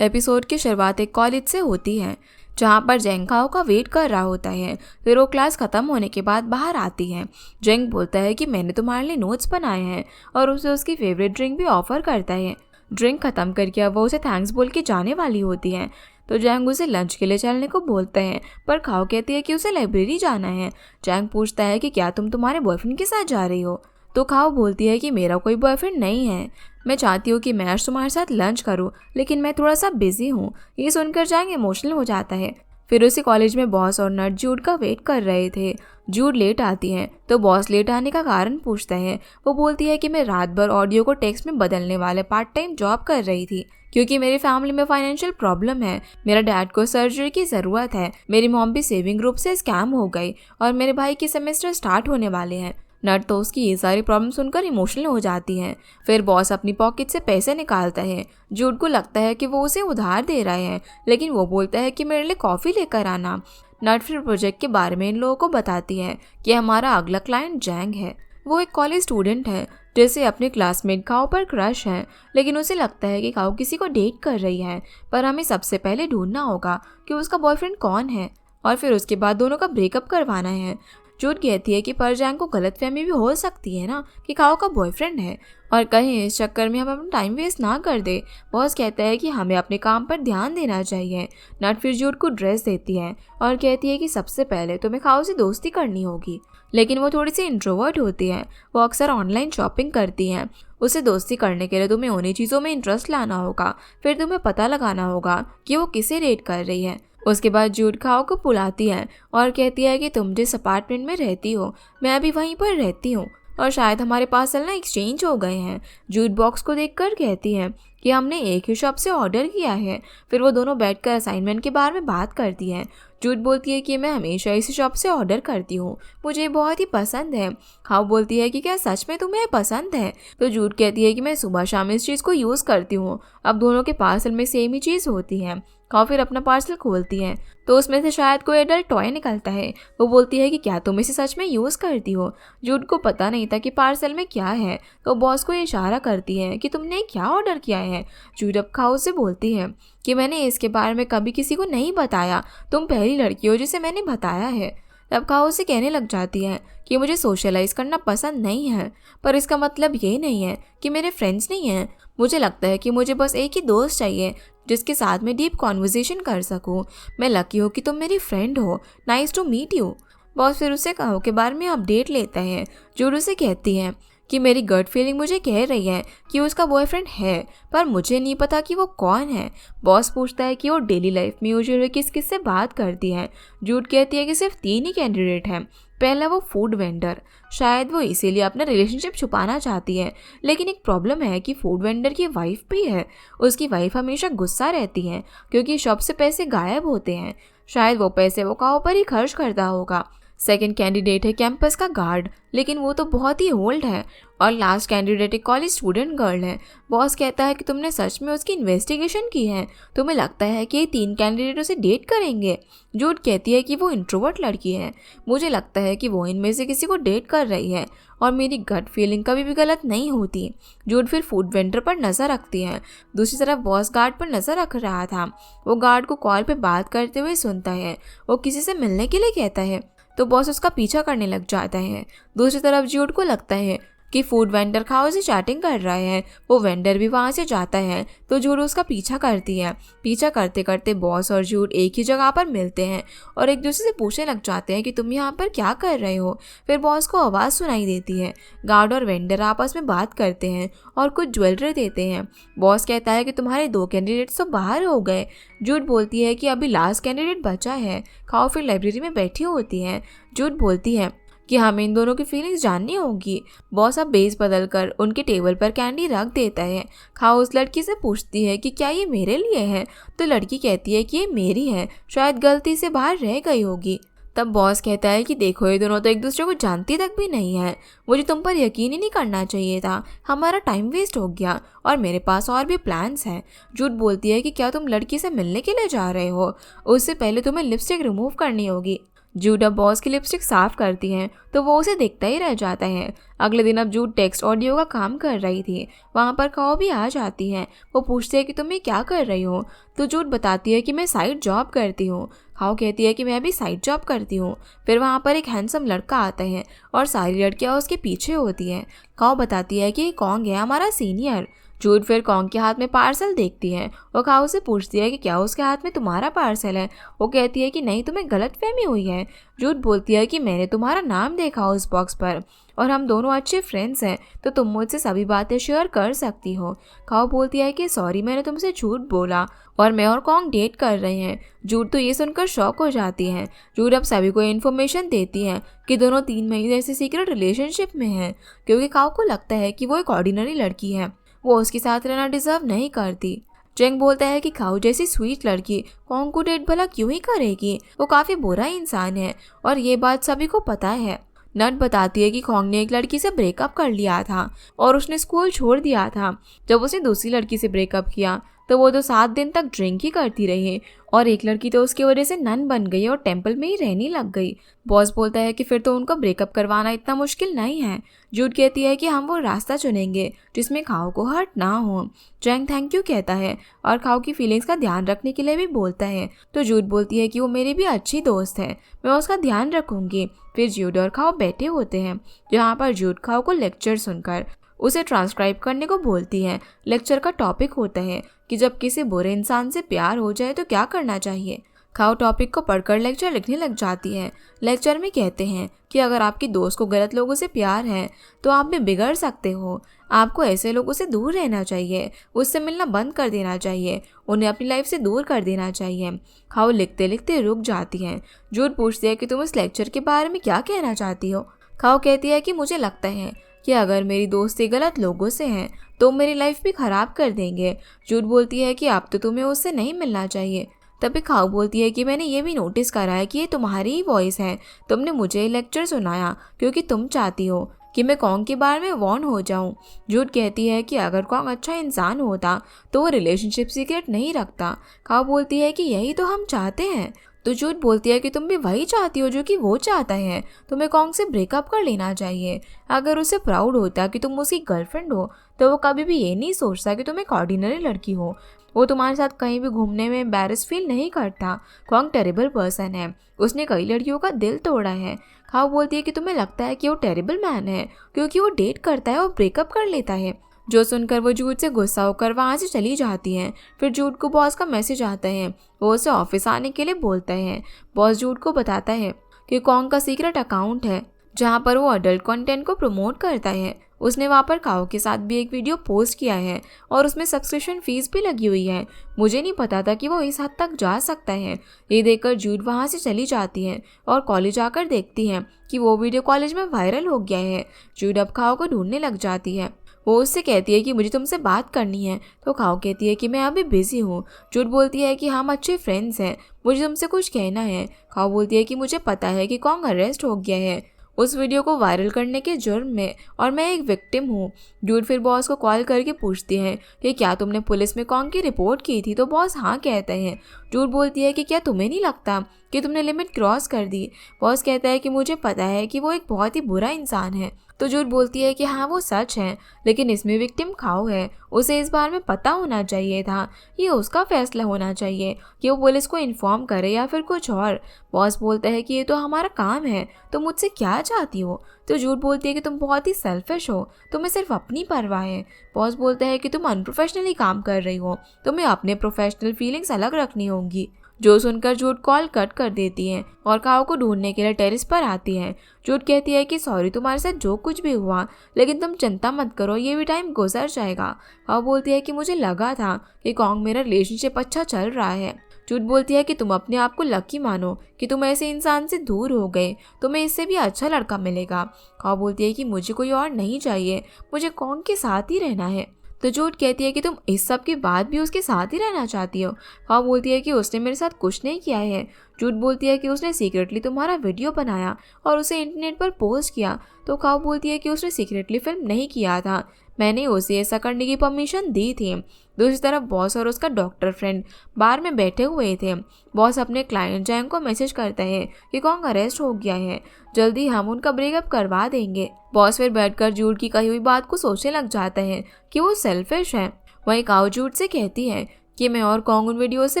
Episode की शुरुआत एक कॉलेज से होती है जहाँ पर जेंग खाओ का वेट कर रहा होता है। फिर वो क्लास खत्म होने के बाद बाहर आती है। जेंग बोलता है कि मैंने तुम्हारे लिए नोट्स बनाए हैं और उसे उसकी फेवरेट ड्रिंक भी ऑफर करता है। ड्रिंक खत्म करके अब वो उसे थैंक्स बोल के जाने वाली होती है तो जेंग उसे लंच के लिए चलने को बोलता है, पर खाओ कहती है कि उसे लाइब्रेरी जाना है। जेंग पूछता है कि क्या तुम तुम्हारे बॉयफ्रेंड के साथ जा रही हो, तो खाओ बोलती है कि मेरा कोई बॉयफ्रेंड नहीं है, मैं चाहती हूँ कि मैं आज तुम्हारे साथ लंच करूँ लेकिन मैं थोड़ा सा बिजी हूँ। ये सुनकर जेंग इमोशनल हो जाता है। फिर उसी कॉलेज में बॉस और नट जूड का वेट कर रहे थे। जूड लेट आती है तो बॉस लेट आने का कारण पूछता है। वो बोलती है कि मैं रात भर ऑडियो को टेक्स्ट में बदलने वाले पार्ट टाइम जॉब कर रही थी क्योंकि मेरी फैमिली में फाइनेंशियल प्रॉब्लम है। मेरा डैड को सर्जरी की ज़रूरत है, मेरी मॉम भी सेविंग ग्रुप से स्कैम हो गई और मेरे भाई के सेमेस्टर स्टार्ट होने वाले हैं। नट तो उसकी ये सारी प्रॉब्लम सुनकर इमोशनल हो जाती है। फिर बॉस अपनी पॉकेट से पैसे निकालता है। जूड को लगता है कि वो उसे उधार दे रहा है लेकिन वो बोलता है कि मेरे लिए कॉफ़ी लेकर आना। नट फिर प्रोजेक्ट के बारे में इन लोगों को बताती है कि हमारा अगला क्लाइंट जेंग है। वो एक कॉलेज स्टूडेंट है जिसे अपने क्लासमेट खाओ पर क्रश है, लेकिन उसे लगता है कि खाओ किसी को डेट कर रही है। पर हमें सबसे पहले ढूंढना होगा कि उसका बॉयफ्रेंड कौन है और फिर उसके बाद दोनों का ब्रेकअप करवाना है। जूड कहती है कि पर जेंग को गलतफहमी भी हो सकती है ना कि खाओ का बॉयफ्रेंड है और कहीं इस चक्कर में हम अपना टाइम वेस्ट ना कर दे। बॉस कहता है कि हमें अपने काम पर ध्यान देना चाहिए। नट फिर जूड को ड्रेस देती है और कहती है कि सबसे पहले तुम्हें खाओ से दोस्ती करनी होगी, लेकिन वो थोड़ी सी इंट्रोवर्ट होती है। वो अक्सर ऑनलाइन शॉपिंग करती हैं। उसे दोस्ती करने के लिए तुम्हें उन्हीं चीज़ों में इंटरेस्ट लाना होगा, फिर तुम्हें पता लगाना होगा कि वो किसे रेट कर रही है। उसके बाद जूड खाओ को बुलाती है और कहती है कि तुम जिस अपार्टमेंट में रहती हो मैं अभी वहीं पर रहती हूँ और शायद हमारे पार्सल ना एक्सचेंज हो गए हैं। जूड बॉक्स को देखकर कहती है कि हमने एक ही शॉप से ऑर्डर किया है। फिर वो दोनों बैठकर असाइनमेंट के बारे में बात करती हैं। जूड बोलती है कि मैं हमेशा इसी शॉप से ऑर्डर करती हूँ, मुझे बहुत ही पसंद है। खाओ बोलती है कि क्या सच में तुम्हें पसंद है, तो जूड कहती है कि मैं सुबह शाम इस चीज़ को यूज़ करती हूँ। अब दोनों के पार्सल में सेम ही चीज़ होती है। खाओ फिर अपना पार्सल खोलती है तो उसमें से शायद कोई एडल्ट टॉय निकलता है। वो बोलती है कि क्या तुम इसे सच में यूज़ करती हो। जूड को पता नहीं था कि पार्सल में क्या है, तो बॉस को इशारा करती है कि तुमने क्या ऑर्डर किया है। जूड अब खाओ से बोलती है कि मैंने इसके बारे में कभी किसी को नहीं बताया, तुम पहली लड़की हो जिसे मैंने बताया है। तब खाओ से कहने लग जाती है कि मुझे सोशलाइज करना पसंद नहीं है, पर इसका मतलब ये नहीं है कि मेरे फ्रेंड्स नहीं हैं। मुझे लगता है कि मुझे बस एक ही दोस्त चाहिए जिसके साथ मैं डीप कॉन्वर्सेशन कर सकूं। मैं लकी हूँ कि तुम मेरी फ्रेंड हो, nice to meet you. Boss फिर उससे खाओ के बारे में अपडेट लेता है। जूड उसे कहती है कि मेरी गट फीलिंग मुझे कह रही है कि उसका बॉयफ्रेंड है, पर मुझे नहीं पता कि वो कौन है। बॉस पूछता है कि वो डेली लाइफ में यूजुअली किस किस से बात करती है। जूड कहती है कि सिर्फ 3 ही कैंडिडेट हैं। पहला वो फूड वेंडर, शायद वो इसीलिए अपना रिलेशनशिप छुपाना चाहती है, लेकिन एक प्रॉब्लम है कि फूड वेंडर की वाइफ भी है। उसकी वाइफ हमेशा गुस्सा रहती है क्योंकि शॉप से पैसे गायब होते हैं। शायद वो पैसे वो काओ पर ही खर्च करता होगा। सेकंड कैंडिडेट है कैंपस का गार्ड, लेकिन वो तो बहुत ही ओल्ड है। और लास्ट कैंडिडेट एक कॉलेज स्टूडेंट गर्ल है। बॉस कहता है कि तुमने सच में उसकी इन्वेस्टिगेशन की है, तुम्हें लगता है कि ये 3 कैंडिडेट उसे डेट करेंगे। जूड कहती है कि वो इंट्रोवर्ट लड़की है, मुझे लगता है कि वो इनमें से किसी को डेट कर रही है और मेरी गट फीलिंग कभी भी गलत नहीं होती। जूड फिर फूड वेंडर पर नज़र रखती है। दूसरी तरफ बॉस गार्ड पर नज़र रख रहा था। वो गार्ड को कॉल पर बात करते हुए सुनता है। वो किसी से मिलने के लिए कहता है तो बॉस उसका पीछा करने लग जाता है। दूसरी तरफ जूड को लगता है कि फूड वेंडर खाओ से चैटिंग कर रहा है। वो वेंडर भी वहाँ से जाता है तो जूड उसका पीछा करती है। पीछा करते करते बॉस और जूड एक ही जगह पर मिलते हैं और एक दूसरे से पूछने लग जाते हैं कि तुम यहाँ पर क्या कर रहे हो। फिर बॉस को आवाज़ सुनाई देती है। गार्ड और वेंडर आपस में बात करते हैं और कुछ ज्वेलरी देते हैं। बॉस कहता है कि तुम्हारे 2 कैंडिडेट्स तो बाहर हो गए। जूड बोलती है कि अभी लास्ट कैंडिडेट बचा है। खाओ फिर लाइब्रेरी में बैठी होती है। जूड बोलती है कि हमें इन दोनों की फीलिंग्स जाननी होगी। बॉस अब बेस बदल कर उनके टेबल पर कैंडी रख देता है। खाओ उस लड़की से पूछती है कि क्या ये मेरे लिए है, तो लड़की कहती है कि ये मेरी है, शायद गलती से बाहर रह गई होगी। तब बॉस कहता है कि देखो ये दोनों तो एक दूसरे को जानती तक भी नहीं है, मुझे तुम पर यकीन ही नहीं करना चाहिए था, हमारा टाइम वेस्ट हो गया और मेरे पास और भी प्लान्स हैं। जूड बोलती है कि क्या तुम लड़की से मिलने के लिए जा रहे हो, उससे पहले तुम्हें लिपस्टिक रिमूव करनी होगी। जूड अब बॉस की लिपस्टिक साफ करती है तो वो उसे देखता ही रह जाता है। अगले दिन अब जूड टेक्स्ट ऑडियो का काम कर रही थी। वहाँ पर खाओ भी आ जाती है। वो पूछती है कि तुम ये क्या कर रही हो, तो जूड बताती है कि मैं साइड जॉब करती हूँ। खाओ कहती है कि मैं भी साइड जॉब करती हूँ। फिर वहाँ पर एक हैंडसम लड़का आता है और सारी लड़कियाँ उसके पीछे होती हैं। खाओ बताती है कि ये कौन है, हमारा सीनियर। जूड फिर कॉन्ग के हाथ में पार्सल देखती है और खाओ से पूछती है कि क्या उसके हाथ में तुम्हारा पार्सल है। वो कहती है कि नहीं, तुम्हें गलतफहमी हुई है। जूड बोलती है कि मैंने तुम्हारा नाम देखा उस बॉक्स पर और हम दोनों अच्छे फ्रेंड्स हैं, तो तुम मुझसे सभी बातें शेयर कर सकती हो। खाओ बोलती है कि सॉरी, मैंने तुमसे झूठ बोला और मैं और कॉन्ग डेट कर रहे हैं। जूड तो ये सुनकर शॉक हो जाती है। जूड अब सभी को इन्फॉर्मेशन देती है कि दोनों 3 महीने से सीक्रेट रिलेशनशिप में हैं, क्योंकि खाओ को लगता है कि वो एक ऑर्डिनरी लड़की है, वो उसके साथ रहना डिजर्व नहीं करती। जेंग बोलता है कि खाओ जैसी स्वीट लड़की कॉन्ग को डेट भला क्यों ही करेगी, वो काफ़ी बुरा इंसान है और ये बात सभी को पता है। नट बताती है कि कॉन्ग ने एक लड़की से ब्रेकअप कर लिया था और उसने स्कूल छोड़ दिया था। जब उसने दूसरी लड़की से ब्रेकअप किया तो वो तो 7 दिन तक ड्रिंक ही करती रही और एक लड़की तो उसकी वजह से नन बन गई और टेम्पल में ही रहने लग गई। बॉस बोलता है कि फिर तो उनको ब्रेकअप करवाना इतना मुश्किल नहीं है। जूड कहती है कि हम वो रास्ता चुनेंगे जिसमें खाओ को हर्ट ना हो। जेंग थैंक यू कहता है और खाओ की फीलिंग्स का ध्यान रखने के लिए भी बोलता है, तो जूड बोलती है कि वो मेरी भी अच्छी दोस्त है, मैं उसका ध्यान रखूंगी। फिर जूड और खाओ बैठे होते हैं, जहाँ पर जूड खाओ को लेक्चर सुनकर उसे ट्रांसक्राइब करने को बोलती है। लेक्चर का टॉपिक होता है कि जब किसी बुरे इंसान से प्यार हो जाए तो क्या करना चाहिए। खाओ टॉपिक को पढ़कर लेक्चर लिखने लग जाती है। लेक्चर में कहते हैं कि अगर आपकी दोस्त को गलत लोगों से प्यार है तो आप भी बिगड़ सकते हो। आपको ऐसे लोगों से दूर रहना चाहिए, उससे मिलना बंद कर देना चाहिए, उन्हें अपनी लाइफ से दूर कर देना चाहिए। खाओ लिखते लिखते रुक जाती है। जूड पूछती है कि तुम इस लेक्चर के बारे में क्या कहना चाहती हो। खाओ कहती है कि मुझे लगता है कि अगर मेरी दोस्ती गलत लोगों से है तो मेरी लाइफ भी ख़राब कर देंगे। जूड बोलती है कि अब तो तुम्हें उससे नहीं मिलना चाहिए। तभी खाओ बोलती है कि मैंने ये भी नोटिस करा है कि ये तुम्हारी ही वॉइस है, तुमने मुझे ये लेक्चर सुनाया क्योंकि तुम चाहती हो कि मैं कॉन्ग के बारे में वॉर्न हो जाऊं। जूड कहती है कि अगर कॉन्ग अच्छा इंसान होता तो वो रिलेशनशिप सीक्रेट नहीं रखता। खाओ बोलती है कि यही तो हम चाहते हैं। तो जूड बोलती है कि तुम भी वही चाहती हो जो कि वो चाहता है, तुम्हें कॉन्ग से ब्रेकअप कर लेना चाहिए। अगर उसे प्राउड होता कि तुम उसकी गर्लफ्रेंड हो तो वो कभी भी ये नहीं सोचता कि तुम एक ऑर्डिनरी लड़की हो। वो तुम्हारे साथ कहीं भी घूमने में एम्बैरेस फील नहीं करता। कॉन्ग टेरिबल पर्सन है, उसने कई लड़कियों का दिल तोड़ा है। खाओ बोलती है कि तुम्हें लगता है कि वो टेरिबल मैन है क्योंकि वो डेट करता है और ब्रेकअप कर लेता है। जो सुनकर वो जूड से गुस्सा होकर वहाँ से चली जाती हैं। फिर जूड को बॉस का मैसेज आता है, वो उसे ऑफिस आने के लिए बोलता है। बॉस जूड को बताता है कि कॉन्ग का सीक्रेट अकाउंट है जहाँ पर वो अडल्ट कंटेंट को प्रमोट करता है। उसने वहाँ पर खाओ के साथ भी एक वीडियो पोस्ट किया है और उसमें सब्सक्रिप्शन फीस भी लगी हुई है। मुझे नहीं पता था कि वो इस हद तक जा सकता है। ये देखकर जूड वहाँ से चली जाती है और कॉलेज आकर देखती है कि वो वीडियो कॉलेज में वायरल हो गया है। जूड अब खाओ को ढूंढने लग जाती है। वो उससे कहती है कि मुझे तुमसे बात करनी है, तो खाओ कहती है कि मैं अभी बिजी हूँ। जूड बोलती है कि हम अच्छे फ्रेंड्स हैं, मुझे तुमसे कुछ कहना है। खाओ बोलती है कि मुझे पता है कि कॉन्ग अरेस्ट हो गया है उस वीडियो को वायरल करने के जुर्म में और मैं एक विक्टिम हूँ। जूड फिर बॉस को कॉल करके पूछती है कि क्या तुमने पुलिस में कॉन्ग की रिपोर्ट की थी, तो बॉस हाँ कहते हैं। जूड बोलती है कि क्या तुम्हें नहीं लगता कि तुमने लिमिट क्रॉस कर दी। बॉस कहता है कि मुझे पता है कि वो एक बहुत ही बुरा इंसान है। तो जूड बोलती है कि हाँ वो सच है, लेकिन इसमें विक्टिम खाओ है, उसे इस बारे में पता होना चाहिए था। ये उसका फैसला होना चाहिए कि वो पुलिस को इन्फॉर्म करे या फिर कुछ और। बॉस बोलता है कि ये तो हमारा काम है, तुम मुझसे क्या चाहती हो। तो जूड बोलती है कि तुम बहुत ही सेल्फिश हो, तुम्हें सिर्फ अपनी परवाह है। बॉस बोलता है कि तुम अनप्रोफेशनली काम कर रही हो, तुम्हें अपने प्रोफेशनल फीलिंग्स अलग रखनी होंगी। जो सुनकर जूड कॉल कट कर देती है और खाओ को ढूंढने के लिए टेरिस पर आती है। जूड कहती है कि सॉरी तुम्हारे साथ जो कुछ भी हुआ, लेकिन तुम चिंता मत करो, ये भी टाइम गुजर जाएगा। खाओ बोलती है कि मुझे लगा था कि कॉन्ग मेरा रिलेशनशिप अच्छा चल रहा है। जूड बोलती है कि तुम अपने आप को लकी मानो कि तुम ऐसे इंसान से दूर हो गए, तुम्हें इससे भी अच्छा लड़का मिलेगा। खाओ बोलती है कि मुझे कोई और नहीं चाहिए, मुझे कॉन्ग के साथ ही रहना है। तो जूड कहती है कि तुम इस सब के बाद भी उसके साथ ही रहना चाहती हो। खाओ बोलती है कि उसने मेरे साथ कुछ नहीं किया है। जूड बोलती है कि उसने सीक्रेटली तुम्हारा वीडियो बनाया और उसे इंटरनेट पर पोस्ट किया। तो खाओ बोलती है कि उसने सीक्रेटली फिल्म नहीं किया था, मैंने उसे ऐसा करने की परमिशन दी थी। दूसरी तरफ बॉस और उसका डॉक्टर फ्रेंड बार में बैठे हुए थे। बॉस अपने क्लाइंट जैंग को मैसेज करता है कि कॉन्ग अरेस्ट हो गया है, जल्दी हम उनका ब्रेकअप करवा देंगे। बॉस फिर बैठकर जूड की कही हुई बात को सोचने लग जाता है कि वो सेल्फिश है। वहीं काओ जूड से कहती है कि मैं और कॉन्ग उन वीडियो से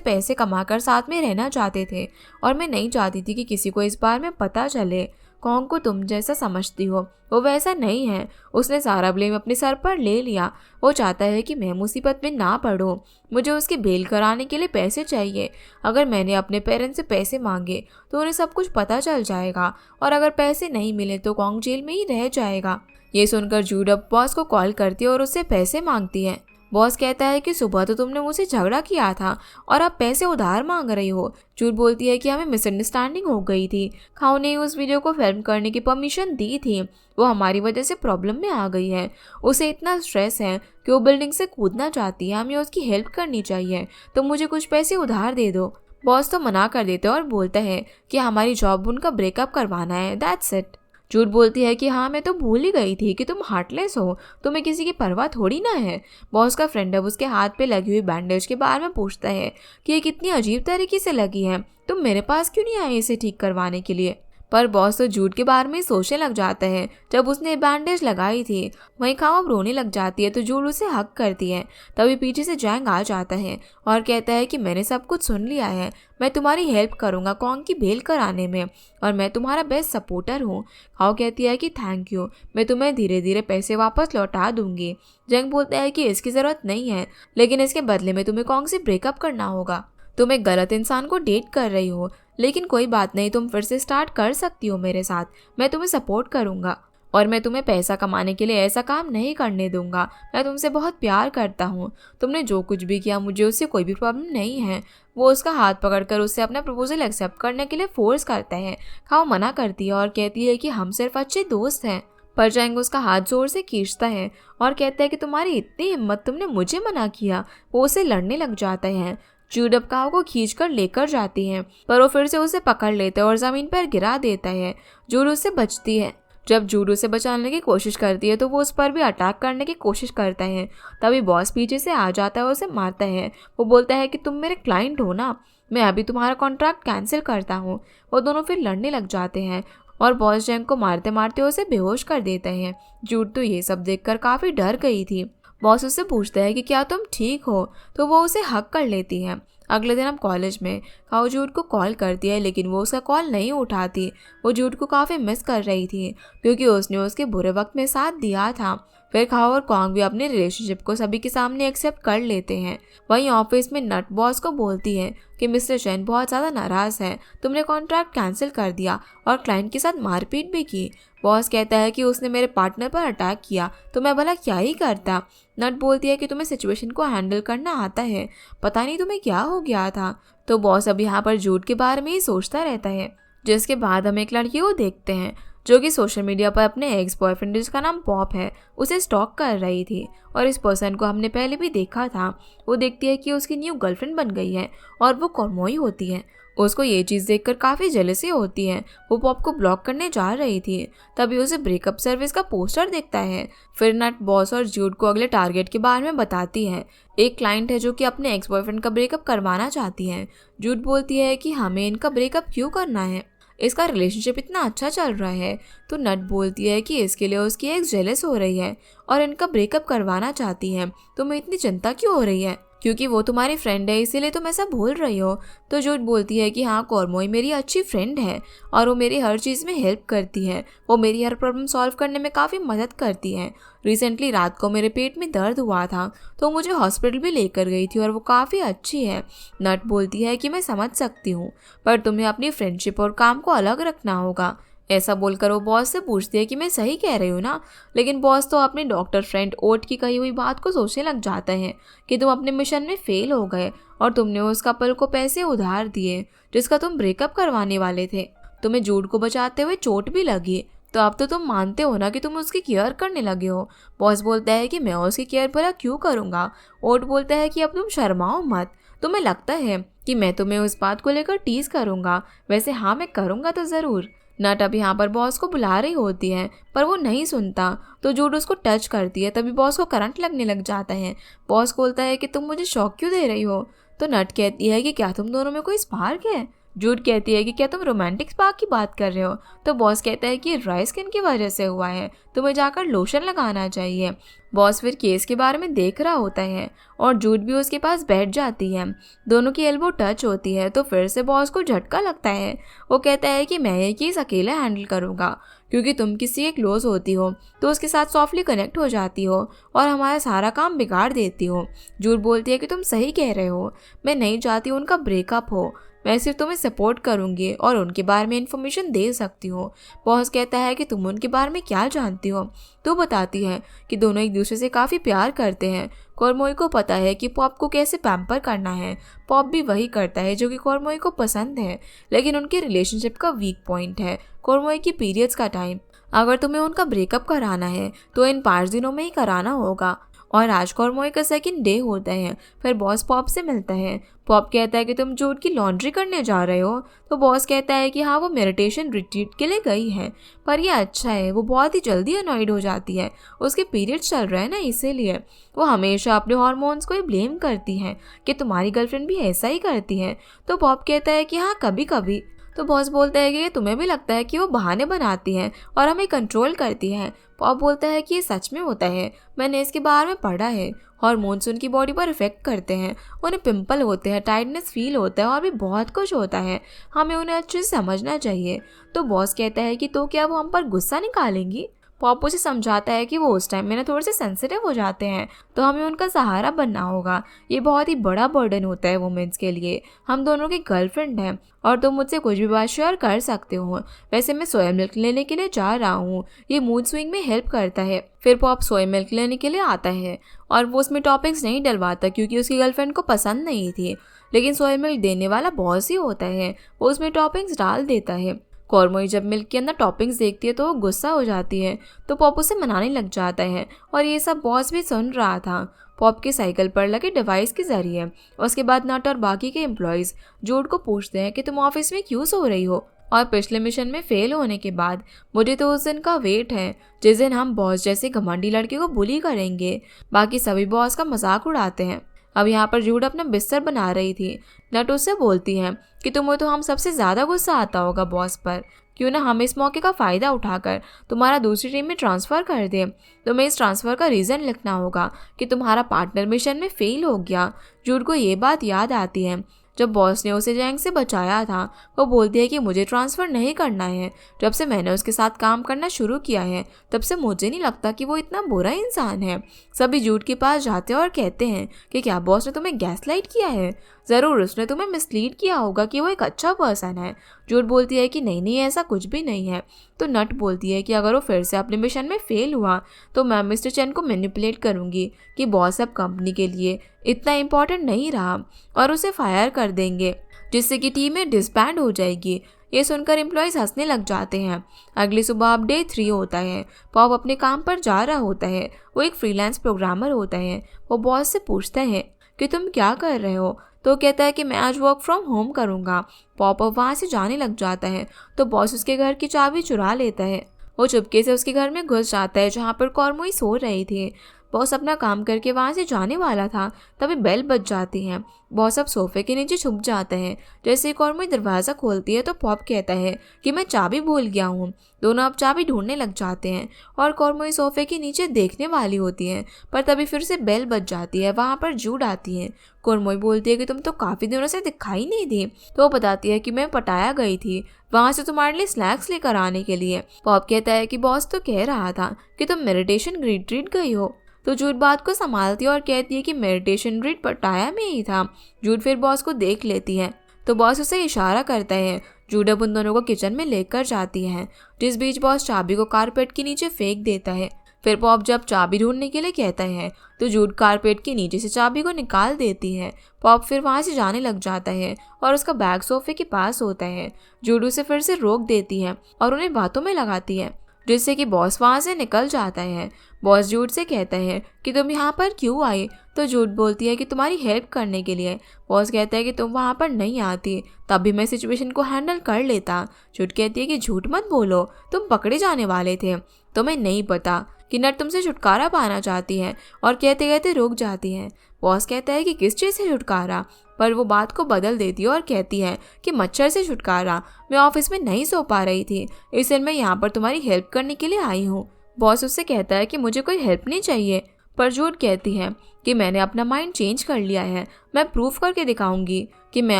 पैसे कमाकर साथ में रहना चाहते थे और मैं नहीं चाहती थी कि किसी को इस बारे में पता चले। कॉन्ग को तुम जैसा समझती हो, वो वैसा नहीं है। उसने सारा ब्लेम अपने सर पर ले लिया। वो चाहता है कि मैं मुसीबत में ना पड़ूं। मुझे उसकी बेल कराने के लिए पैसे चाहिए। अगर मैंने अपने पेरेंट्स से पैसे मांगे तो उन्हें सब कुछ पता चल जाएगा और अगर पैसे नहीं मिले तो कॉन्ग जेल में ही रह जाएगा। ये सुनकर जूड अब बॉस को कॉल करती है और उससे पैसे मांगती है। बॉस कहता है कि सुबह तो तुमने मुझसे झगड़ा किया था और अब पैसे उधार मांग रही हो। जूड बोलती है कि हमें मिसअंडरस्टैंडिंग हो गई थी। खाओ ने उस वीडियो को फिल्म करने की परमिशन दी थी। वो हमारी वजह से प्रॉब्लम में आ गई है। उसे इतना स्ट्रेस है कि वो बिल्डिंग से कूदना चाहती है। हमें उसकी हेल्प करनी चाहिए, तो मुझे कुछ पैसे उधार दे दो। बॉस तो मना कर देते और बोलता है कि हमारी जॉब उनका ब्रेकअप करवाना है, दैट्स इट। जूड बोलती है कि हाँ मैं तो भूल ही गई थी कि तुम हार्टलेस हो, तुम्हें किसी की परवाह थोड़ी ना है। बॉस का फ्रेंड अब उसके हाथ पे लगी हुई बैंडेज के बारे में पूछता है कि ये कितनी अजीब तरीके से लगी है, तुम मेरे पास क्यों नहीं आए इसे ठीक करवाने के लिए। पर बॉस तो जूड के बारे में सोचने लग जाता है जब उसने बैंडेज लगाई थी। वहीं खाओ अब रोने लग जाती है तो जूड उसे हक करती है। तभी पीछे से जैंग आ जाता है और कहता है कि मैंने सब कुछ सुन लिया है, मैं तुम्हारी हेल्प करूंगा कॉन्ग की बेल कराने में और मैं तुम्हारा बेस्ट सपोर्टर हूँ। खाओ कहती है कि थैंक यू, मैं तुम्हें धीरे धीरे पैसे वापस लौटा दूंगी। जैंग बोलता है कि इसकी ज़रूरत नहीं है, लेकिन इसके बदले में तुम्हें कॉन्ग से ब्रेकअप करना होगा। तुम एक गलत इंसान को डेट कर रही हो, लेकिन कोई बात नहीं, तुम फिर से स्टार्ट कर सकती हो मेरे साथ। मैं तुम्हें सपोर्ट करूंगा और मैं तुम्हें पैसा कमाने के लिए ऐसा काम नहीं करने दूंगा। मैं तुमसे बहुत प्यार करता हूँ। तुमने जो कुछ भी किया मुझे उससे कोई भी प्रॉब्लम नहीं है। वो उसका हाथ पकड़कर उससे अपना प्रपोजल एक्सेप्ट करने के लिए फोर्स करता है। खाओ मना करती है और कहती है कि हम सिर्फ अच्छे दोस्त हैं। पर जैंग उसका हाथ जोर से खींचता है और कहता है कि तुम्हारी इतनी हिम्मत, तुमने मुझे मना किया। वो उसे लड़ने लग जाता है। जूड अब काओ को खींचकर लेकर जाती है, पर वो फिर से उसे पकड़ लेता है और जमीन पर गिरा देता है। जूड उससे बचती है। जब जूड उसे बचाने की कोशिश करती है तो वो उस पर भी अटैक करने की कोशिश करता है। तभी बॉस पीछे से आ जाता है और उसे मारता है। वो बोलता है कि तुम मेरे क्लाइंट हो ना, मैं अभी तुम्हारा कॉन्ट्रैक्ट कैंसिल करता हूँ। वो दोनों फिर लड़ने लग जाते हैं और बॉस जैंग को मारते मारते उसे बेहोश कर देता है। जूड तो ये सब देखकर काफ़ी डर गई थी। बॉस उससे पूछता है कि क्या तुम ठीक हो, तो वो उसे हक कर लेती है। अगले दिन अब कॉलेज में खाओ जूड को कॉल करती है, लेकिन वो उसका कॉल नहीं उठाती। वो जूड को काफ़ी मिस कर रही थी क्योंकि उसने उसके बुरे वक्त में साथ दिया था। फिर खाओ और कॉन्ग भी अपने रिलेशनशिप को सभी के सामने एक्सेप्ट कर लेते हैं। वहीं ऑफिस में नट बॉस को बोलती है कि मिस्टर चैन बहुत ज़्यादा नाराज़ है, तुमने कॉन्ट्रैक्ट कैंसिल कर दिया और क्लाइंट के साथ मारपीट भी की। बॉस कहता है कि उसने मेरे पार्टनर पर अटैक किया तो मैं भला क्या ही करता। नट बोलती है कि तुम्हें सिचुएशन को हैंडल करना आता है, पता नहीं तुम्हें क्या हो गया था। तो बॉस अब यहाँ पर जूड के बारे में ही सोचता रहता है। जिसके बाद हम एक लड़की को देखते हैं जो कि सोशल मीडिया पर अपने एक्स बॉयफ्रेंड जिसका नाम पॉप है उसे स्टॉक कर रही थी और इस पर्सन को हमने पहले भी देखा था। वो देखती है कि उसकी न्यू गर्लफ्रेंड बन गई है और वो कॉर्मोई होती है। उसको ये चीज़ देखकर काफ़ी जेलसी होती है। वो पॉप को ब्लॉक करने जा रही थी, तभी उसे ब्रेकअप सर्विस का पोस्टर दिखता है। फिर नट बॉस और जूड को अगले टारगेट के बारे में बताती है। एक क्लाइंट है जो कि अपने एक्स बॉयफ्रेंड का ब्रेकअप करवाना चाहती है। जूड बोलती है कि हमें इनका ब्रेकअप क्यों करना है, इसका रिलेशनशिप इतना अच्छा चल रहा है। तो नट बोलती है कि इसके लिए उसकी एक्स जेलस हो रही है और इनका ब्रेकअप करवाना चाहती है। तुम्हें इतनी चिंता क्यों हो रही है, क्योंकि वो तुम्हारी फ्रेंड है इसीलिए तुम ऐसा बोल रही हो। तो जूड बोलती है कि हाँ कॉर्मोई मेरी अच्छी फ्रेंड है और वो मेरी हर चीज़ में हेल्प करती है। वो मेरी हर प्रॉब्लम सॉल्व करने में काफ़ी मदद करती है। रिसेंटली रात को मेरे पेट में दर्द हुआ था तो मुझे हॉस्पिटल भी लेकर गई थी और वो काफ़ी अच्छी है। नट बोलती है कि मैं समझ सकती हूँ, पर तुम्हें अपनी फ्रेंडशिप और काम को अलग रखना होगा। ऐसा बोलकर वो बॉस से पूछती है कि मैं सही कह रही हूँ ना, लेकिन बॉस तो अपने डॉक्टर फ्रेंड ओट की कही हुई बात को सोचने लग जाता है कि तुम अपने मिशन में फेल हो गए और तुमने उस कपल को पैसे उधार दिए जिसका तुम ब्रेकअप करवाने वाले थे। तुम्हें जूड को बचाते हुए चोट भी लगी, तो अब तो तुम मानते हो ना कि तुम उसकी केयर करने लगे हो। बॉस बोलता है कि मैं उसकी केयर भला क्यों करूँगा। ओट बोलता है कि अब तुम शर्माओ मत, तुम्हें लगता है कि मैं तुम्हें उस बात को लेकर टीज करूँगा, वैसे हाँ मैं करूँगा तो ज़रूर। नट अब यहाँ पर बॉस को बुला रही होती है पर वो नहीं सुनता, तो जूड उसको टच करती है। तभी बॉस को करंट लगने लग जाता है। बॉस बोलता है कि तुम मुझे शॉक क्यों दे रही हो? तो नट कहती है कि क्या तुम दोनों में कोई स्पार्क है? जूड कहती है कि क्या तुम रोमांटिक स्पार्क की बात कर रहे हो? तो बॉस कहता है कि ड्राई स्किन की वजह से हुआ है, तुम्हें जाकर लोशन लगाना चाहिए। बॉस फिर केस के बारे में देख रहा होता है और जूड भी उसके पास बैठ जाती है। दोनों की एल्बो टच होती है तो फिर से बॉस को झटका लगता है। वो कहता है कि मैं ये केस अकेले हैंडल करूँगा, क्योंकि तुम किसी के क्लोज होती हो तो उसके साथ सॉफ्टली कनेक्ट हो जाती हो और हमारा सारा काम बिगाड़ देती हो। जूड बोलती है कि तुम सही कह रहे हो, मैं नहीं चाहती उनका ब्रेकअप हो, मैं सिर्फ तुम्हें सपोर्ट करूंगी और उनके बारे में इन्फॉर्मेशन दे सकती हूँ। बॉस कहता है कि तुम उनके बारे में क्या जानती हो? तो बताती है कि दोनों एक दूसरे से काफ़ी प्यार करते हैं। कॉर्मोई को पता है कि पॉप को कैसे पैम्पर करना है। पॉप भी वही करता है जो कि कॉर्मोई को पसंद है, लेकिन उनके रिलेशनशिप का वीक पॉइंट है कॉर्मोई की पीरियड्स का टाइम। अगर तुम्हें उनका ब्रेकअप कराना है तो इन 5 दिनों में ही कराना होगा। और आज कॉर्मोई का सेकंड डे होता है। फिर बॉस पॉप से मिलता है। पॉप कहता है कि तुम जूड की लॉन्ड्री करने जा रहे हो? तो बॉस कहता है कि हाँ, वो मेडिटेशन रिट्रीट के लिए गई है, पर ये अच्छा है, वो बहुत ही जल्दी अनॉइड हो जाती है, उसके पीरियड्स चल रहे हैं ना, इसीलिए वो हमेशा अपने हार्मोन्स को ही ब्लेम करती है कि तुम्हारी गर्लफ्रेंड भी ऐसा ही करती है। तो पॉप कहता है कि हाँ, कभी कभी। तो बॉस बोलता है कि तुम्हें भी लगता है कि वो बहाने बनाती है और हमें कंट्रोल करती है? पॉप बोलता है कि ये सच में होता है, मैंने इसके बारे में पढ़ा है। हार्मोन्स उनकी बॉडी पर इफेक्ट करते हैं, उन्हें पिंपल होते हैं, टाइटनेस फील होता है और भी बहुत कुछ होता है, हमें उन्हें अच्छे से समझना चाहिए। तो बॉस कहता है कि तो क्या वो हम पर गुस्सा निकालेंगी? पॉप उसे समझाता है कि वो उस टाइम में ना थोड़े से सेंसिटिव हो जाते हैं, तो हमें उनका सहारा बनना होगा। ये बहुत ही बड़ा बर्डन होता है वुमेन्स के लिए। हम दोनों की गर्लफ्रेंड हैं और तुम मुझसे कुछ भी बात शेयर कर सकते हो। वैसे मैं सोया मिल्क लेने के लिए जा रहा हूँ, ये मूड स्विंग में हेल्प करता है। फिर पॉप सोया मिल्क लेने के लिए आता है और वो उसमें टॉपिक्स नहीं डलवाता क्योंकि उसकी गर्लफ्रेंड को पसंद नहीं थी, लेकिन सोया मिल्क देने वाला बॉस ही होता है, वो उसमें टॉपिक्स डाल देता है। कॉर्मोई जब मिल्क के अंदर टॉपिंग्स देखती है तो वो गुस्सा हो जाती है, तो पॉप उसे मनाने लग जाता है और ये सब बॉस भी सुन रहा था। पॉप के साइकिल पर लगे डिवाइस के जरिए उसके बाद नट और बाकी के एम्प्लॉयज़ जूड को पूछते हैं कि तुम ऑफिस में क्यों सो रही हो, और पिछले मिशन में फेल होने के बाद मुझे तो उस दिन का वेट है जिस दिन हम बॉस जैसे घमंडी लड़के को बुली करेंगे। बाकी सभी बॉस का मजाक उड़ाते हैं। अब यहाँ पर जूड अपना बिस्तर बना रही थी। नट उससे बोलती है कि तुम्हें तो हम सबसे ज़्यादा गुस्सा आता होगा बॉस पर, क्यों ना हम इस मौके का फ़ायदा उठाकर तुम्हारा दूसरी टीम में ट्रांसफ़र कर दें। तुम्हें इस ट्रांसफ़र का रीज़न लिखना होगा कि तुम्हारा पार्टनर मिशन में फ़ेल हो गया। जूड को ये बात याद आती है जब बॉस ने उसे जैंग से बचाया था। वो बोलती है कि मुझे ट्रांसफ़र नहीं करना है, जब से मैंने उसके साथ काम करना शुरू किया है तब से मुझे नहीं लगता कि वो इतना बुरा इंसान है। सभी जूड के पास जाते हैं और कहते हैं कि क्या बॉस ने तुम्हें गैसलाइट किया है? ज़रूर उसने तुम्हें मिसलीड किया होगा कि वो एक अच्छा पर्सन है। जूड बोलती है कि नहीं नहीं, ऐसा कुछ भी नहीं है। तो नट बोलती है कि अगर वो फिर से अपने मिशन में फेल हुआ तो मैं मिस्टर चेन को मैनिपुलेट करूंगी कि बॉस अब कंपनी के लिए इतना इम्पोर्टेंट नहीं रहा और उसे फायर कर देंगे, जिससे कि टीम में डिसबैंड हो जाएगी। ये सुनकर एम्प्लॉयज़ हंसने लग जाते हैं। अगली सुबह अब डे 3 होता है। पॉप अपने काम पर जा रहा होता है। वो एक फ्रीलांस प्रोग्रामर होता है। वो बॉस से पूछता है कि तुम क्या कर रहे हो? तो कहता है कि मैं आज वर्क फ्रॉम होम करूँगा। पॉप अब वहाँ से जाने लग जाता है तो बॉस उसके घर की चाबी चुरा लेता है। वो चुपके से उसके घर में घुस जाता है जहाँ पर कॉर्मोई सो रही थी। बॉस अपना काम करके वहाँ से जाने वाला था, तभी बेल बज जाती है। बॉस अब सोफे के नीचे छुप जाता है। जैसे ही कॉर्मोई दरवाज़ा खोलती है तो पॉप कहता है कि मैं चाबी भूल गया हूँ। दोनों अब चाबी ढूंढने लग जाते हैं और कॉर्मोई सोफे के नीचे देखने वाली होती है, पर तभी फिर से बेल बज जाती है। वहाँ पर जूड आती है। कॉर्मोई बोलती है कि तुम तो काफ़ी दिनों से दिखाई नहीं दी। तो वो बताती है कि मैं पटाया गई थी वहाँ से तुम्हारे लिए स्नैक्स लेकर आने के लिए। पॉप कहता है कि बॉस तो कह रहा था कि तुम मेडिटेशन रिट्रीट गई हो। तो जूड बात को संभालती है और कहती है कि मेडिटेशन रिट्रीट पटाया में ही था। जूड फिर बॉस को देख लेती है तो बॉस उसे इशारा करता है। जूड अब उन दोनों को किचन में लेकर जाती है, जिस बीच बॉस चाबी को कारपेट के नीचे फेंक देता है। फिर पॉप जब चाबी ढूंढने के लिए कहता है तो जूड कारपेट के नीचे से चाबी को निकाल देती है। पॉप फिर वहाँ से जाने लग जाता है और उसका बैग सोफे के पास होता है। जूड उसे फिर से रोक देती है और उन्हें बातों में लगाती है। जिससे कि बॉस वहाँ से निकल जाता है। बॉस जूड से कहता है कि तुम यहाँ पर क्यों आई, तो जूड बोलती है कि तुम्हारी हेल्प करने के लिए। बॉस कहता है कि तुम वहाँ पर नहीं आती तब भी मैं सिचुएशन को हैंडल कर लेता। जूड कहती है कि झूठ मत बोलो, तुम पकड़े जाने वाले थे, तुम्हें नहीं पता कि नट तुमसे छुटकारा पाना चाहती है, और कहते कहते रुक जाती है। बॉस कहता है कि किस चीज़ से छुटकारा, पर वो बात को बदल देती है और कहती है कि मच्छर से छुटकारा। मैं ऑफिस में नहीं सो पा रही थी, इसलिए मैं यहाँ पर तुम्हारी हेल्प करने के लिए आई हूँ। बॉस उससे कहता है कि मुझे कोई हेल्प नहीं चाहिए, पर जूड कहती है कि मैंने अपना माइंड चेंज कर लिया है, मैं प्रूफ करके दिखाऊंगी कि मैं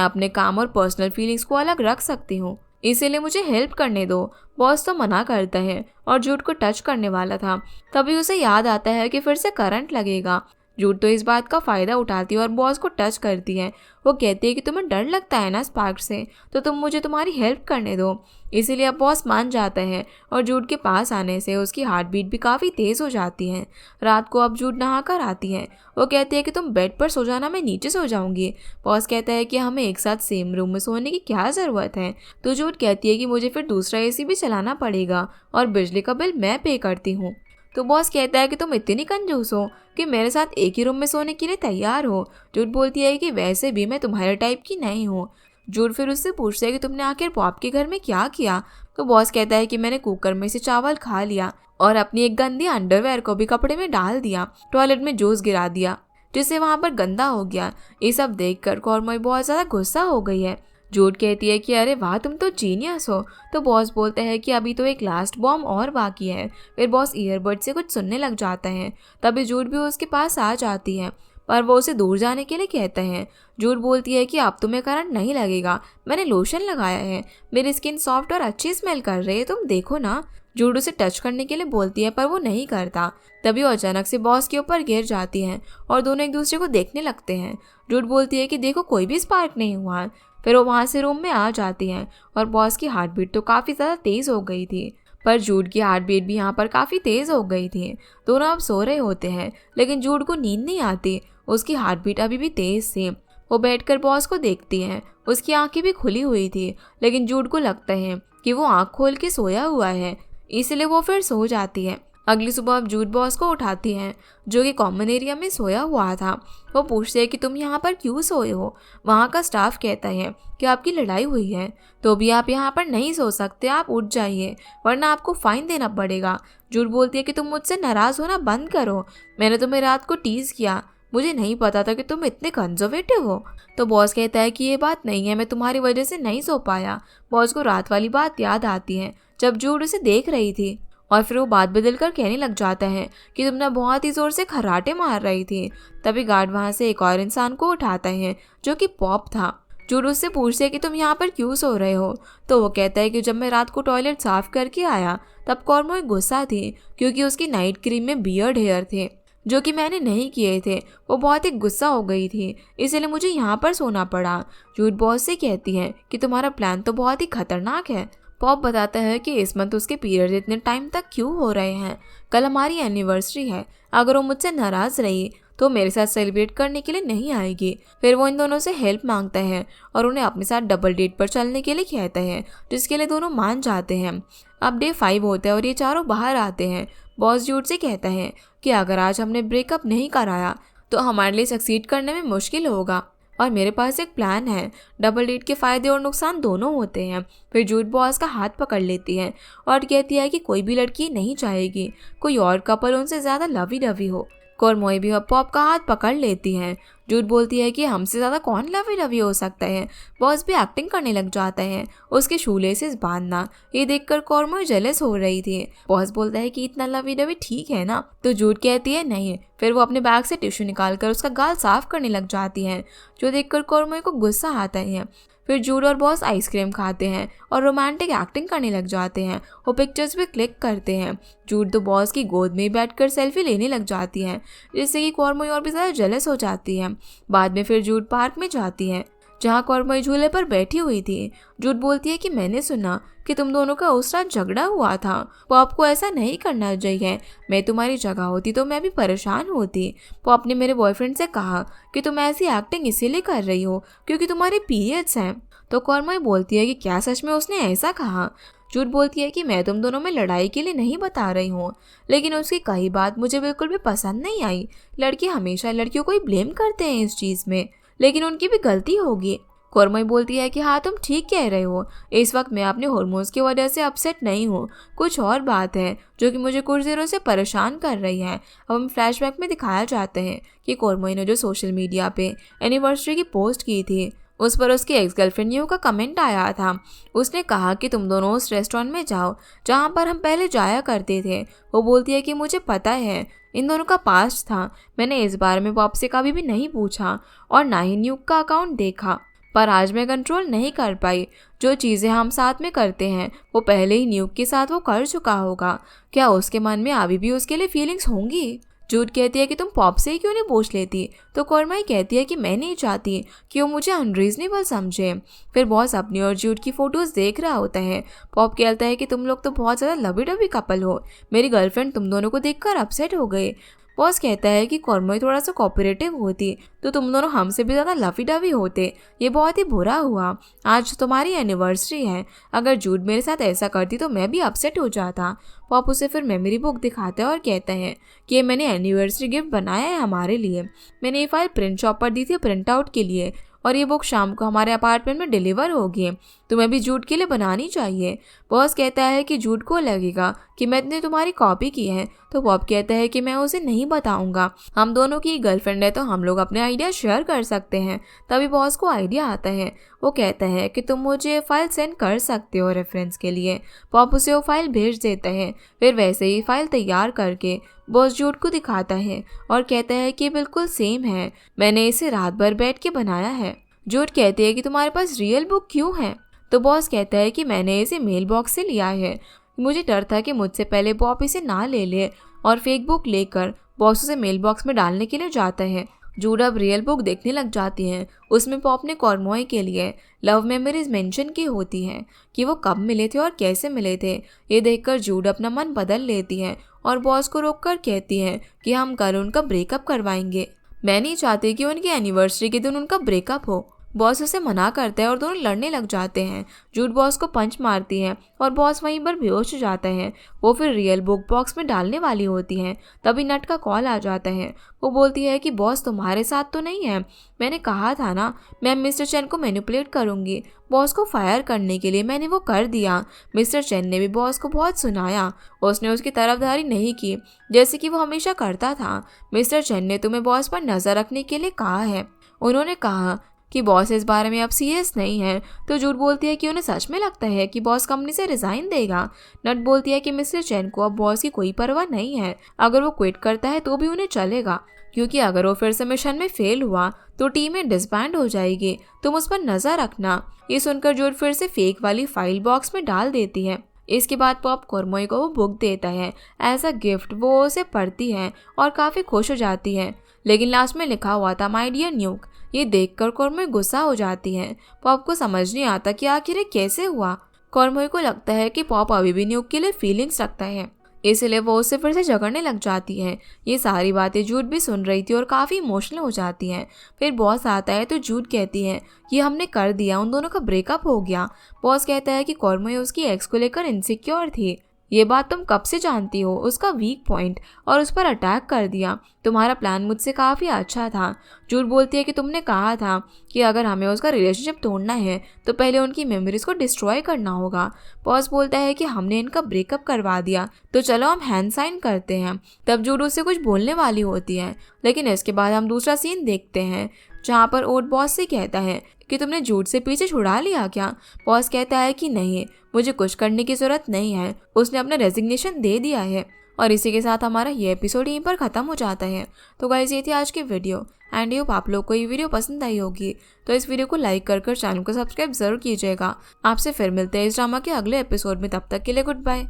अपने काम और पर्सनल फीलिंग्स को अलग रख सकती हूँ, इसीलिए मुझे हेल्प करने दो। बॉस तो मना करता है और जूड को टच करने वाला था, तभी उसे याद आता है कि फिर से करंट लगेगा। जूड तो इस बात का फ़ायदा उठाती है और बॉस को टच करती है। वो कहती है कि तुम्हें डर लगता है ना स्पार्क से, तो तुम मुझे तुम्हारी हेल्प करने दो। इसीलिए अब बॉस मान जाता है और जूड के पास आने से उसकी हार्ट बीट भी काफ़ी तेज़ हो जाती है। रात को अब जूड नहा कर आती है। वो कहती है कि तुम बेड पर सो जाना, मैं नीचे सो जाऊंगी। बॉस कहता है कि हमें एक साथ सेम रूम में सोने की क्या ज़रूरत है, तो जूड कहती है कि मुझे फिर दूसरा एसी भी चलाना पड़ेगा और बिजली का बिल मैं पे करती हूँ। तो बॉस कहता है कि तुम इतनी कंजूस हो कि मेरे साथ एक ही रूम में सोने के लिए तैयार हो। जूड बोलती है कि वैसे भी मैं तुम्हारे टाइप की नहीं हूँ। जूड फिर उससे पूछता है कि तुमने आखिर पॉप के घर में क्या किया, तो बॉस कहता है कि मैंने कुकर में से चावल खा लिया और अपनी एक गंदी अंडरवेयर को भी कपड़े में डाल दिया, टॉयलेट में जूस गिरा दिया जिससे वहाँ पर गंदा हो गया। ये सब देखकर कॉर्मोई बहुत ज़्यादा गुस्सा हो गई है। जूड कहती है कि अरे वाह, तुम तो जीनियस हो। तो बॉस बोलता है कि अभी तो एक लास्ट बॉम्ब और बाकी है। फिर बॉस ईयरबड से कुछ सुनने लग जाता है, तभी जूड भी उसके पास आ जाती है, पर वो उसे दूर जाने के लिए कहता है। जूड बोलती है कि अब तुम्हें करंट नहीं लगेगा, मैंने लोशन लगाया है, मेरी स्किन सॉफ्ट और अच्छी स्मेल कर रही है, तुम देखो ना। जूड उसे टच करने के लिए बोलती है पर वो नहीं करता। तभी वो अचानक से बॉस के ऊपर गिर जाती है और दोनों एक दूसरे को देखने लगते हैं। जूड बोलती है कि देखो कोई भी स्पार्क नहीं हुआ। फिर वो वहाँ से रूम में आ जाती हैं और बॉस की हार्ट बीट तो काफ़ी ज़्यादा तेज़ हो गई थी, पर जूड की हार्ट बीट भी यहाँ पर काफ़ी तेज़ हो गई थी। दोनों अब सो रहे होते हैं, लेकिन जूड को नींद नहीं आती, उसकी हार्ट बीट अभी भी तेज़ थी। वो बैठकर बॉस को देखती है, उसकी आंखें भी खुली हुई थी, लेकिन जूड को लगता है कि वो आँख खोल के सोया हुआ है, इसलिए वो फिर सो जाती है। अगली सुबह अब जूड बॉस को उठाती हैं, जो कि कॉमन एरिया में सोया हुआ था। वो पूछते हैं कि तुम यहाँ पर क्यों सोए हो। वहाँ का स्टाफ कहता है कि आपकी लड़ाई हुई है, तो भी आप यहाँ पर नहीं सो सकते, आप उठ जाइए वरना आपको फ़ाइन देना पड़ेगा। जूड बोलती है कि तुम मुझसे नाराज़ होना बंद करो, मैंने तुम्हें रात को टीज़ किया, मुझे नहीं पता था कि तुम इतने कंजर्वेटिव हो। तो बॉस कहता है कि ये बात नहीं है, मैं तुम्हारी वजह से नहीं सो पाया। बॉस को रात वाली बात याद आती है जब जूड उसे देख रही थी, और फिर वो बात बदल कर कहने लग जाता है कि तुमने बहुत ही ज़ोर से खर्राटे मार रही थी। तभी गार्ड वहाँ से एक और इंसान को उठाता है जो कि पॉप था। जूड उससे पूछते है कि तुम यहाँ पर क्यों सो रहे हो, तो वो कहता है कि जब मैं रात को टॉयलेट साफ करके आया तब कॉर्मोई गुस्सा थी क्योंकि उसकी नाइट क्रीम में बियर्ड हेयर थे जो कि मैंने नहीं किए थे। वो बहुत ही गुस्सा हो गई थी, इसलिए मुझे यहाँ पर सोना पड़ा। जूड बॉस से कहती है कि तुम्हारा प्लान तो बहुत ही खतरनाक है। पॉप बताता है कि इस मंथ उसके पीरियड इतने टाइम तक क्यों हो रहे हैं, कल हमारी एनिवर्सरी है, अगर वो मुझसे नाराज़ रही तो मेरे साथ सेलिब्रेट करने के लिए नहीं आएगी। फिर वो इन दोनों से हेल्प मांगता है और उन्हें अपने साथ डबल डेट पर चलने के लिए कहता है, जिसके लिए दोनों मान जाते हैं। अब डे 5 होता है और ये चारों बाहर आते हैं। बॉस जूड से कहता है कि अगर आज हमने ब्रेकअप नहीं कराया तो हमारे लिए सक्सीड करने में मुश्किल होगा, और मेरे पास एक प्लान है। डबल डेट के फ़ायदे और नुकसान दोनों होते हैं। फिर जूड बॉस का हाथ पकड़ लेती है और कहती है कि कोई भी लड़की नहीं चाहेगी कोई और कपल उनसे ज़्यादा लवी डवी हो। कॉर्मोई भी पॉप का हाथ पकड़ लेती है। जूड बोलती है कि हमसे ज़्यादा कौन लवी डवी हो सकता है। बॉस भी एक्टिंग करने लग जाता है, उसके शूलेसेस बांधना। ये देखकर कॉर्मोई जेलस हो रही थी। बॉस बोलता है कि इतना लवी डवी ठीक है ना, तो जूड कहती है नहीं। फिर वो अपने बैग से टिश्यू निकालकर उसका गाल साफ करने लग जाती है, जो देखकर कॉर्मोई को गुस्सा आता है। फिर जूड और बॉस आइसक्रीम खाते हैं और रोमांटिक एक्टिंग करने लग जाते हैं। वो पिक्चर्स भी क्लिक करते हैं। जूड तो बॉस की गोद में बैठकर सेल्फी लेने लग जाती है, जिससे कि कॉर्मोई और भी ज़्यादा जेलस हो जाती है। बाद में फिर जूड पार्क में जाती है जहाँ कॉर्मोई झूले पर बैठी हुई थी। जूड बोलती है कि मैंने सुना कि तुम दोनों का उस रात झगड़ा हुआ था। पॉप को ऐसा नहीं करना चाहिए, मैं तुम्हारी जगह होती तो मैं भी परेशान होती। पॉप ने मेरे बॉयफ्रेंड से कहा कि तुम ऐसी एक्टिंग इसीलिए कर रही हो क्योंकि तुम्हारे पीरियड्स हैं। तो कॉर्मोई बोलती है कि क्या सच में उसने ऐसा कहा। जूड बोलती है कि मैं तुम दोनों में लड़ाई के लिए नहीं बता रही हूँ, लेकिन उसकी कही बात मुझे बिल्कुल भी पसंद नहीं आई। लड़के हमेशा लड़कियों को ही ब्लेम करते हैं इस चीज़ में, लेकिन उनकी भी गलती होगी। कॉर्मोई बोलती है कि हाँ तुम ठीक कह रहे हो, इस वक्त मैं अपने हार्मोन्स की वजह से अपसेट नहीं हूँ, कुछ और बात है जो कि मुझे कुछ देरों से परेशान कर रही है। अब हम फ्लैशबैक में दिखाया जाते हैं कि कॉर्मोई ने जो सोशल मीडिया पे एनिवर्सरी की पोस्ट की थी उस पर उसकी एक्स गर्लफ्रेंड न्यू का कमेंट आया था। उसने कहा कि तुम दोनों उस रेस्टोरेंट में जाओ जहाँ पर हम पहले जाया करते थे। वो बोलती है कि मुझे पता है इन दोनों का पास्ट था, मैंने इस बारे में पॉप से कभी भी नहीं पूछा और ना ही न्यू का अकाउंट देखा, पर आज मैं कंट्रोल नहीं कर पाई। जो चीज़ें हम साथ में करते हैं वो पहले ही न्यूक के साथ वो कर चुका होगा। क्या उसके मन में अभी भी उसके लिए फीलिंग्स होंगी? जूड कहती है कि तुम पॉप से ही क्यों नहीं पूछ लेती। तो कॉर्मोई कहती है कि मैं नहीं चाहती कि वो मुझे अनरीजनेबल समझे। फिर बॉस अपनी और जूड की फोटोज देख रहा होता है। पॉप कहता है कि तुम लोग तो बहुत ज़्यादा लवी डवी कपल हो, मेरी गर्लफ्रेंड तुम दोनों को देखकर अपसेट हो गई। बॉस कहता है कि कॉर्मोई थोड़ा सा कोऑपरेटिव होती तो तुम दोनों हमसे भी ज़्यादा लवी डवी होते, ये बहुत ही बुरा हुआ। आज तुम्हारी एनिवर्सरी है, अगर जूड मेरे साथ ऐसा करती तो मैं भी अपसेट हो जाता। पॉप उसे फिर मेमोरी बुक दिखाता है और कहता है कि ये मैंने एनिवर्सरी गिफ्ट बनाया है हमारे लिए, मैंने ये फाइल प्रिंट शॉप पर दी थी प्रिंट आउट के लिए और ये बुक शाम को हमारे अपार्टमेंट में डिलीवर होगी, तुम्हें भी जूड के लिए बनानी चाहिए। बॉस कहता है कि जूड को लगेगा कि मैंने तुम्हारी कॉपी की है। तो पॉप कहता है कि मैं उसे नहीं बताऊंगा, हम दोनों की गर्लफ्रेंड है तो हम लोग अपने आइडिया शेयर कर सकते हैं। तभी बॉस को आइडिया आता है, वो कहता है कि तुम मुझे फाइल सेंड कर सकते हो रेफरेंस के लिए। पॉप उसे वो फाइल भेज देता है। फिर वैसे ही फाइल तैयार करके बॉस जूड को दिखाता है और कहता है कि बिल्कुल सेम है, मैंने इसे रात भर बैठ के बनाया है। जूड कहती है कि तुम्हारे पास रियल बुक क्यों है। तो बॉस कहता है कि मैंने इसे मेल बॉक्स से लिया है, मुझे डर था कि मुझसे पहले पॉप इसे ना ले ले, और फेक बुक लेकर बॉस उसे मेल बॉक्स में डालने के लिए जाता है। जूड अब रियल बुक देखने लग जाती हैं। उसमें पॉप ने कॉर्मोई के लिए लव मेमोरीज मेंशन की होती हैं कि वो कब मिले थे और कैसे मिले थे। ये देखकर जूड अपना मन बदल लेती है और बॉस को रोककर कहती है कि हम कल उनका ब्रेकअप करवाएंगे, मैं नहीं चाहती कि उनकी एनिवर्सरी के दिन उनका ब्रेकअप हो। बॉस उसे मना करता है और दोनों लड़ने लग जाते हैं। जूड बॉस को पंच मारती है और बॉस वहीं पर बेहोश हो जाता है। वो फिर रियल बुक बॉक्स में डालने वाली होती है, तभी नट का कॉल आ जाता है। वो बोलती है कि बॉस तुम्हारे साथ तो नहीं है, मैंने कहा था ना मैं मिस्टर चेन को मैनिपुलेट करूंगी, बॉस को फायर करने के लिए मैंने वो कर दिया। मिस्टर चेन ने भी बॉस को बहुत सुनाया, उसने उसकी तरफदारी नहीं की जैसे कि वो हमेशा करता था। मिस्टर चेन ने तुम्हें बॉस पर नजर रखने के लिए कहा है, उन्होंने कहा कि बॉस इस बारे में अब सीरियस नहीं है। तो जूड बोलती है कि उन्हें सच में लगता है कि बॉस कंपनी से रिजाइन देगा। नट बोलती है कि मिस्टर चेन को अब बॉस की कोई परवाह नहीं है, अगर वो क्विट करता है तो भी उन्हें चलेगा, क्योंकि अगर वो फिर से मिशन में फेल हुआ तो टीमें डिसबैंड हो जाएगी, तुम उस पर नजर रखना। ये सुनकर जूड फिर से फेक वाली फाइल बॉक्स में डाल देती है। इसके बाद पॉप कॉर्मोई को वो बुक देता है एज अ गिफ्ट। वो उसे पढ़ती है और काफ़ी खुश हो जाती है, लेकिन लास्ट में लिखा हुआ था माय डियर न्यूक। ये देखकर कॉर्मोई गुस्सा हो जाती है। पॉप को समझ नहीं आता कि आखिर ये कैसे हुआ। कॉर्मोई को लगता है कि पॉप अभी भी न्यूक के लिए फीलिंग्स रखता है, इसलिए वो उससे फिर से झगड़ने लग जाती है। ये सारी बातें जूड भी सुन रही थी और काफ़ी इमोशनल हो जाती हैं। फिर बॉस आता है तो जूड कहती है कि हमने कर दिया, उन दोनों का ब्रेकअप हो गया। बॉस कहता है कि कॉर्मोई उसकी एक्स को लेकर इनसिक्योर थी, ये बात तुम कब से जानती हो, उसका वीक पॉइंट, और उस पर अटैक कर दिया। तुम्हारा प्लान मुझसे काफ़ी अच्छा था। जूड बोलती है कि तुमने कहा था कि अगर हमें उसका रिलेशनशिप तोड़ना है तो पहले उनकी मेमोरीज को डिस्ट्रॉय करना होगा। बॉस बोलता है कि हमने इनका ब्रेकअप करवा दिया तो चलो हम हैंड साइन करते हैं। तब जूड उससे कुछ बोलने वाली होती है, लेकिन इसके बाद हम दूसरा सीन देखते हैं जहाँ पर ओट बॉस से कहता है कि तुमने जूड से पीछे छुड़ा लिया क्या। बॉस कहता है कि नहीं, मुझे कुछ करने की ज़रूरत नहीं है, उसने अपना रेजिग्नेशन दे दिया है। और इसी के साथ हमारा ये एपिसोड यहीं पर ख़त्म हो जाता है। तो गाइस ये थी आज की वीडियो एंड होप आप लोग को ये वीडियो पसंद आई होगी। तो इस वीडियो को लाइक कर चैनल को सब्सक्राइब ज़रूर कीजिएगा। आपसे फिर मिलते हैं इस ड्रामा के अगले एपिसोड में, तब तक के लिए गुड बाय।